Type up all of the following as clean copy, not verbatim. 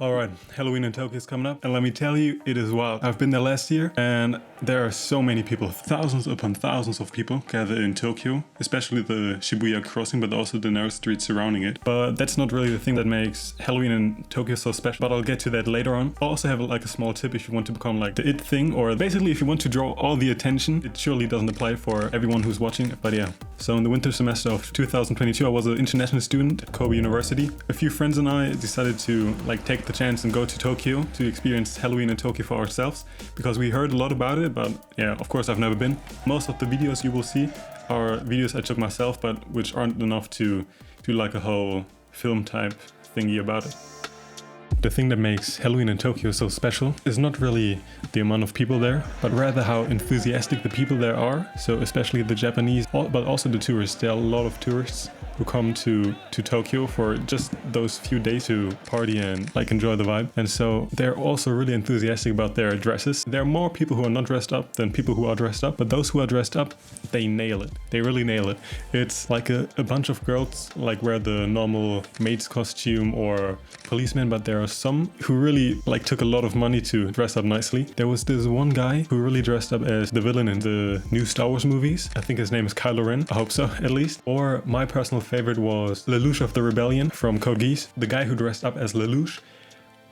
Alright, Halloween in Tokyo is coming up, and let me tell you, it is wild. I've been there last year, and there are so many people, thousands upon thousands of people gathered in Tokyo, especially the Shibuya crossing, but also the narrow streets surrounding it. But that's not really the thing that makes Halloween in Tokyo so special, but I'll get to that later on. I'll also have like a small tip if you want to become like the it thing, or basically if you want to draw all the attention. It surely doesn't apply for everyone who's watching, but yeah. So in the winter semester of 2022, I was an international student at Kobe University. A few friends and I decided to take the chance and go to Tokyo to experience Halloween in Tokyo for ourselves, because we heard a lot about it, but yeah, of course I've never been. Most of the videos you will see are videos I took myself, but which aren't enough to do like a whole film type thingy about it. The thing that makes Halloween in Tokyo so special is not really the amount of people there, but rather how enthusiastic the people there are. So especially the Japanese, but also the tourists. There are a lot of tourists who come to Tokyo for just those few days to party and enjoy the vibe. And so they're also really enthusiastic about their dresses. There are more people who are not dressed up than people who are dressed up, but those who are dressed up, they nail it. They really nail it. It's like a bunch of girls wear the normal maid's costume or policeman, but there are some who really took a lot of money to dress up nicely. There was this one guy who really dressed up as the villain in the new Star Wars movies. I think his name is Kylo Ren. I hope so, at least. Or my personal favorite was Lelouch of the Rebellion from Code Geass. The guy who dressed up as Lelouch,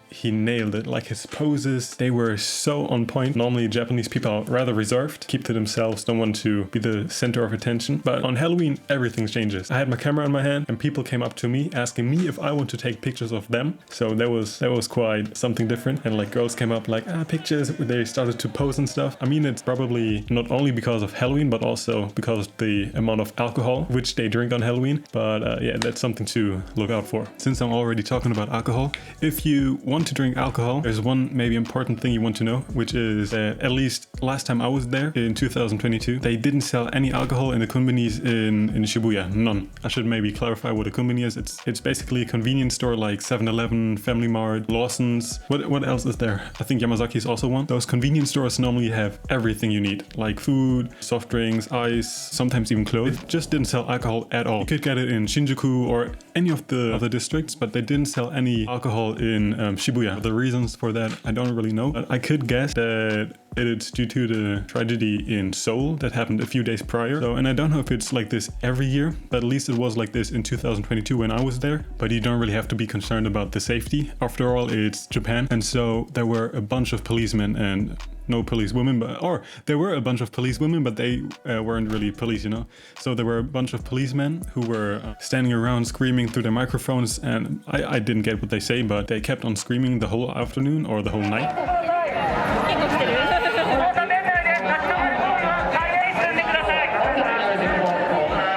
he nailed it. His poses, they were so on point. Normally Japanese people are rather reserved, keep to themselves, don't want to be the center of attention. But on Halloween, everything changes. I had my camera in my hand and people came up to me asking me if I want to take pictures of them. So that was quite something different. And girls came up pictures. They started to pose and stuff. I mean, it's probably not only because of Halloween, but also because of the amount of alcohol which they drink on Halloween. But yeah, that's something to look out for. Since I'm already talking about alcohol, if you want to drink alcohol, there's one maybe important thing you want to know, which is that at least last time I was there in 2022, they didn't sell any alcohol in the konbinis in Shibuya. None. I should maybe clarify what a konbini is. It's basically a convenience store like 7-Eleven, Family Mart, Lawson's. What else is there? I think Yamazaki is also one. Those convenience stores normally have everything you need, like food, soft drinks, ice, sometimes even clothes. It just didn't sell alcohol at all. You could get it in Shinjuku or any of the other districts, but they didn't sell any alcohol in Shibuya. The reasons for that I don't really know, but I could guess that it's due to the tragedy in Seoul that happened a few days prior. So, and I don't know if it's like this every year, but at least it was like this in 2022 when I was there. But you don't really have to be concerned about the safety. After all, it's Japan. And so there were a bunch of policemen and no police women, or there were a bunch of police women, but they weren't really police, you know. So there were a bunch of policemen who were standing around screaming through their microphones, and I didn't get what they say, but they kept on screaming the whole afternoon or the whole night.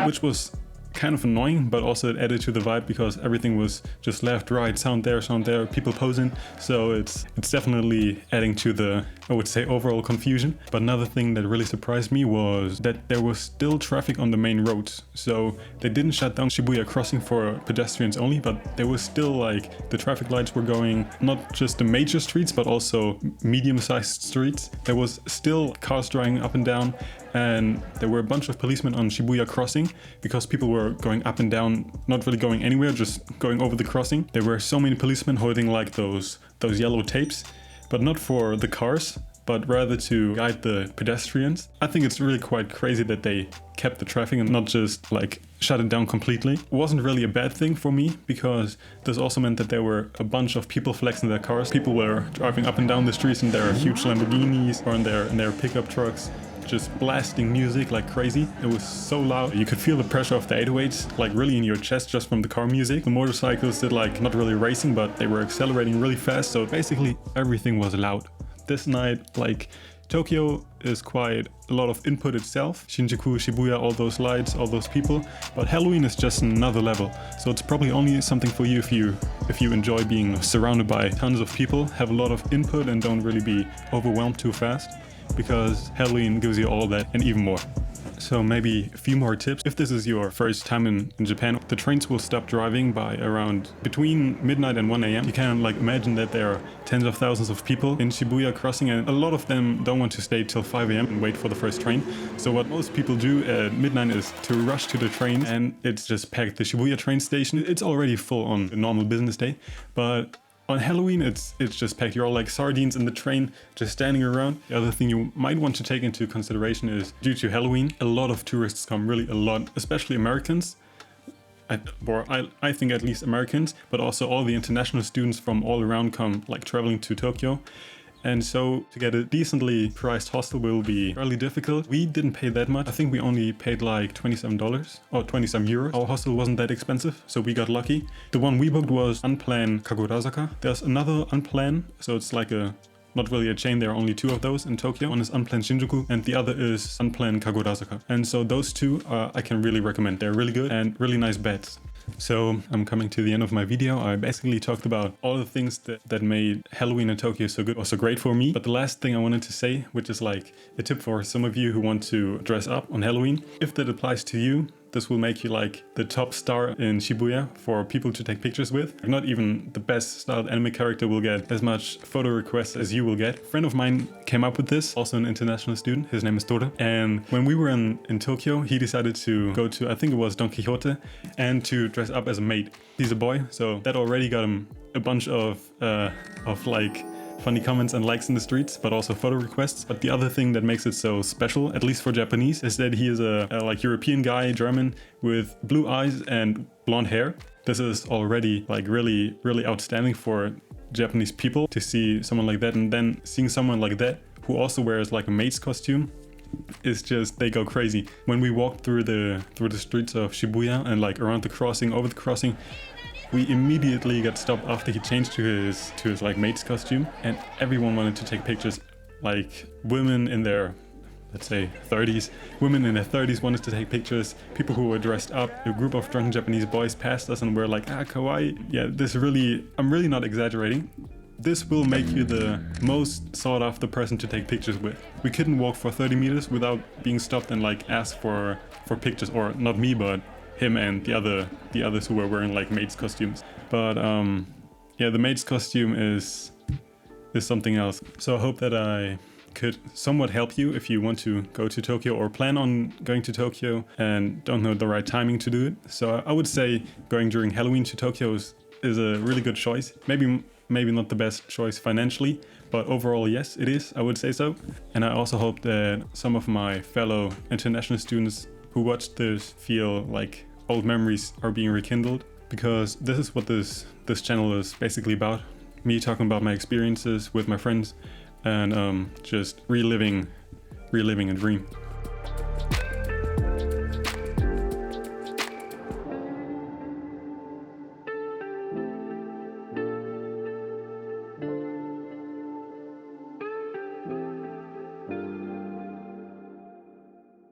Which was kind of annoying, but also it added to the vibe because everything was just left, right, sound there, people posing. So it's definitely adding to the, I would say, overall confusion. But another thing that really surprised me was that there was still traffic on the main roads. So they didn't shut down Shibuya crossing for pedestrians only, but there was still the traffic lights were going, not just the major streets, but also medium-sized streets. There was still cars driving up and down, and there were a bunch of policemen on Shibuya crossing because people were going up and down, not really going anywhere, just going over the crossing. There were so many policemen holding those yellow tapes, but not for the cars, but rather to guide the pedestrians. I think it's really quite crazy that they kept the traffic and not just shut it down completely. It wasn't really a bad thing for me because this also meant that there were a bunch of people flexing their cars. People were driving up and down the streets in their huge Lamborghinis or in their pickup trucks, just blasting music like crazy. It was so loud. You could feel the pressure of the 808s really in your chest just from the car music. The motorcycles did not really racing, but they were accelerating really fast. So basically everything was loud. This night, Tokyo is quite a lot of input itself. Shinjuku, Shibuya, all those lights, all those people. But Halloween is just another level. So it's probably only something for you if you enjoy being surrounded by tons of people, have a lot of input and don't really be overwhelmed too fast, because Halloween gives you all that and even more. So maybe a few more tips. If this is your first time in Japan, the trains will stop driving by around between midnight and 1 a.m. You can imagine that there are tens of thousands of people in Shibuya crossing, and a lot of them don't want to stay till 5 a.m. and wait for the first train. So what most people do at midnight is to rush to the train, and it's just packed. The Shibuya train station, it's already full on a normal business day, but On Halloween, it's just packed. You're all like sardines in the train, just standing around. The other thing you might want to take into consideration is due to Halloween, a lot of tourists come, really a lot, especially Americans. I think at least Americans, but also all the international students from all around come like traveling to Tokyo. And so to get a decently priced hostel will be fairly difficult. We didn't pay that much. I think we only paid like $27 or 27 euros. Our hostel wasn't that expensive, so we got lucky. The one we booked was Unplanned Kagorazaka. There's another Unplanned, so it's like not really a chain, there are only 2 of those in Tokyo. One is Unplanned Shinjuku and the other is Unplanned Kagorazaka. And so those 2 I can really recommend. They're really good and really nice beds. So I'm coming to the end of my video. I basically talked about all the things that made Halloween in Tokyo so good or so great for me. But the last thing I wanted to say, which is like a tip for some of you who want to dress up on Halloween, if that applies to you, this will make you like the top star in Shibuya for people to take pictures with. Not even the best styled anime character will get as much photo requests as you will get. A friend of mine came up with this, also an international student. His name is Tora. And when we were in Tokyo, he decided to go to, I think it was Don Quixote, and to dress up as a maid. He's a boy, so that already got him a bunch of like funny comments and likes in the streets, but also photo requests. But the other thing that makes it so special, at least for Japanese, is that he is a like European guy, German, with blue eyes and blonde hair. This is already like really, really outstanding for Japanese people to see someone like that, and then seeing someone like that who also wears like a maid's costume is just, they go crazy. When we walked through the streets of Shibuya and like around the crossing, over the crossing, we immediately got stopped after he changed to his like maid's costume, and everyone wanted to take pictures. Like women in their, let's say 30s, women in their 30s wanted to take pictures. People who were dressed up, a group of drunken Japanese boys passed us and were like, kawaii. Yeah, I'm really not exaggerating. This will make you the most sought after person to take pictures with. We couldn't walk for 30 meters without being stopped and like asked for pictures, or not me, but him and the others who were wearing like maids costumes. But yeah, the maid's costume is something else. So I hope that I could somewhat help you if you want to go to Tokyo or plan on going to Tokyo and don't know the right timing to do it. So I would say going during Halloween to Tokyo is a really good choice. Maybe not the best choice financially, but overall yes, it is, I would say so. And I also hope that some of my fellow international students who watch this feel like old memories are being rekindled, because this is what this channel is basically about. Me talking about my experiences with my friends and just reliving a dream.